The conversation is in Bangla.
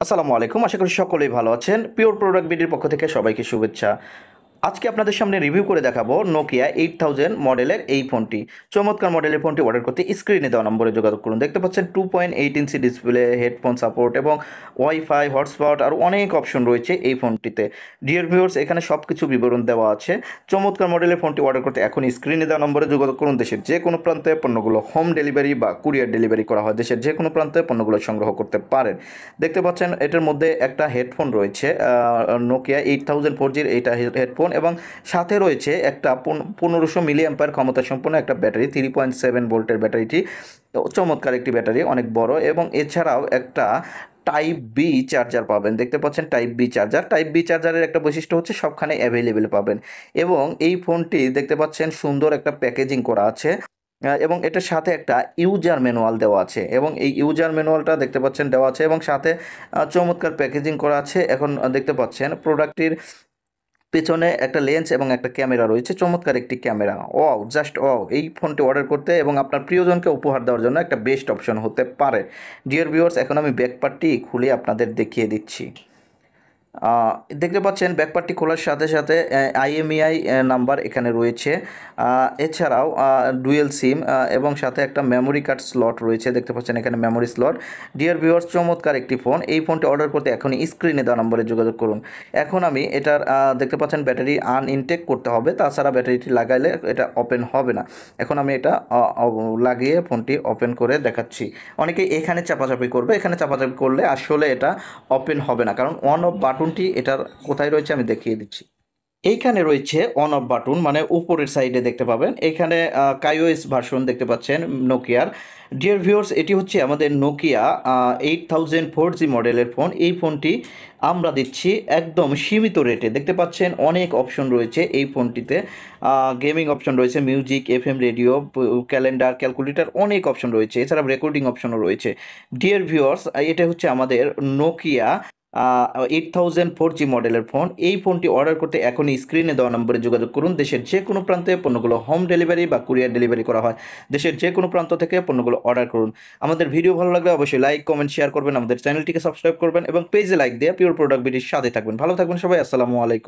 আসসালামু আলাইকুম। আশা করি সকলেই ভালো আছেন। পিওর প্রোডাক্ট বিডির পক্ষ থেকে সবাইকে শুভেচ্ছা। আজকে আপনাদের সামনে রিভিউ করে দেখাবো নোকিয়া 8000 মডেলের এই ফোনটি। চমৎকার মডেলের ফোনটি অর্ডার করতে স্ক্রিনে দেওয়া নম্বরে যোগাযোগ করুন। দেখতে পাচ্ছেন 2.8 ইঞ্চি ডিসপ্লে, হেডফোন সাপোর্ট এবং ওয়াইফাই, হটস্পট আর অনেক অপশন রয়েছে এই ফোনটিতে। ডিয়ার ভিউয়ার্স, এখানে সব কিছু বিবরণ দেওয়া আছে। চমৎকার মডেলের ফোনটি অর্ডার করতে এখন স্ক্রিনে দেওয়া নম্বরে যোগাযোগ করুন। দেশের যে কোনো প্রান্তে পণ্যগুলো হোম ডেলিভারি বা কুরিয়ার ডেলিভারি করা হয়। দেশের যে কোনো প্রান্তে পণ্যগুলো সংগ্রহ করতে পারেন। দেখতে পাচ্ছেন এটার মধ্যে একটা হেডফোন রয়েছে, নোকিয়া 8000 4G এইটা হেডফোন, এবং সাথে রয়েছে একটা 1500 মিলি অ্যাম্পায়ার ক্ষমতা সম্পন্ন একটা ব্যাটারি, 3.7 ভোল্টের ব্যাটারিটি। চমৎকার একটি ব্যাটারি, অনেক বড়, এবং এছাড়াও একটা টাইপ বি চার্জার পাবেন। দেখতে পাচ্ছেন type B charger. Type B চার্জারের একটা বৈশিষ্ট্য হচ্ছে সবখানে অ্যাভেলেবেল পাবেন। এবং এই ফোনটি দেখতে পাচ্ছেন সুন্দর একটা প্যাকেজিং করা আছে, এবং এটার সাথে একটা ইউজার ম্যানুয়াল দেওয়া আছে, এবং এই ইউজার ম্যানুয়ালটা দেখতে পাচ্ছেন দেওয়া আছে, এবং সাথে চমৎকার প্যাকেজিং করা আছে। এখন দেখতে পাচ্ছেন প্রোডাক্টটির পেছনে একটা লেন্স এবং একটা ক্যামেরা রয়েছে, চমৎকার একটি ক্যামেরা। Wow, just wow! এই ফোনটি অর্ডার করতে এবং আপনার প্রিয়জনকে উপহার দেওয়ার জন্য একটা বেস্ট অপশন হতে পারে। ডিয়ার ভিউয়ার্স, এখন আমি ব্যাক পার্টটি খুলে আপনাদের দেখিয়ে দিচ্ছি। দেখতে পাচ্ছেন ব্যাকপার্টটি খোলার সাথে সাথে আইএমইআই নাম্বার এখানে রয়েছে। এছাড়াও ডুয়েল সিম এবং সাথে একটা মেমোরি কার্ড স্লট রয়েছে। দেখতে পাচ্ছেন এখানে মেমোরি স্লট। ডিয়ার ভিউয়ার্স, চমৎকার একটি ফোন। এই ফোনটি অর্ডার করতে এখনই স্ক্রিনে দেওয়া নম্বরে যোগাযোগ করুন। এখন আমি এটার দেখতে পাচ্ছেন ব্যাটারি আনইনটেক করতে হবে, তাছাড়া ব্যাটারিটি লাগাইলে এটা ওপেন হবে না। এখন আমি এটা লাগিয়ে ফোনটি ওপেন করে দেখাচ্ছি। অনেকে এখানে চাপাচাপি করবে, এখানে চাপাচাপি করলে আসলে এটা ওপেন হবে না, কারণ অন অফ বাটনটি এটার কোথায় রয়েছে আমি দেখিয়ে দিচ্ছি। এইখানে রয়েছে অন অফ বাটন, মানে উপরের সাইডে দেখতে পাবেন। এখানে কাইওএস ভার্সন দেখতে পাচ্ছেন নোকিয়ার। ডিয়ার ভিউয়ার্স, এটি হচ্ছে আমাদের নোকিয়া 8000 4G মডেলের ফোন। এই ফোনটি আমরা দিচ্ছি একদম সীমিত রেটে। দেখতে পাচ্ছেন অনেক অপশন রয়েছে এই ফোনটিতে। গেমিং অপশন রয়েছে, music, FM radio, calendar, calculator, অনেক অপশন রয়েছে। এছাড়া রেকর্ডিং অপশনও রয়েছে। ডিয়ার ভিউয়ার্স, এটা হচ্ছে আমাদের নোকিয়া 8000 4G মডেলের ফোন। এই ফোনটি অর্ডার করতে এখনই স্ক্রিনে দেওয়া নম্বরে যোগাযোগ করুন। দেশের যে কোনো প্রান্তে পণ্যগুলো হোম ডেলিভারি বা কুরিয়ার ডেলিভারি করা হয়। দেশের যে কোনো প্রান্ত থেকে পণ্যগুলো অর্ডার করুন। আমাদের ভিডিও ভালো লাগলে অবশ্যই লাইক, কমেন্ট, শেয়ার করবেন। আমাদের চ্যানেলটিকে সাবস্ক্রাইব করবেন এবং পেজে লাইক দিয়ে পিওর প্রোডাক্ট ভিডিওর সাথে থাকবেন। ভালো থাকবেন সবাই। আসসালামু আলাইকুম।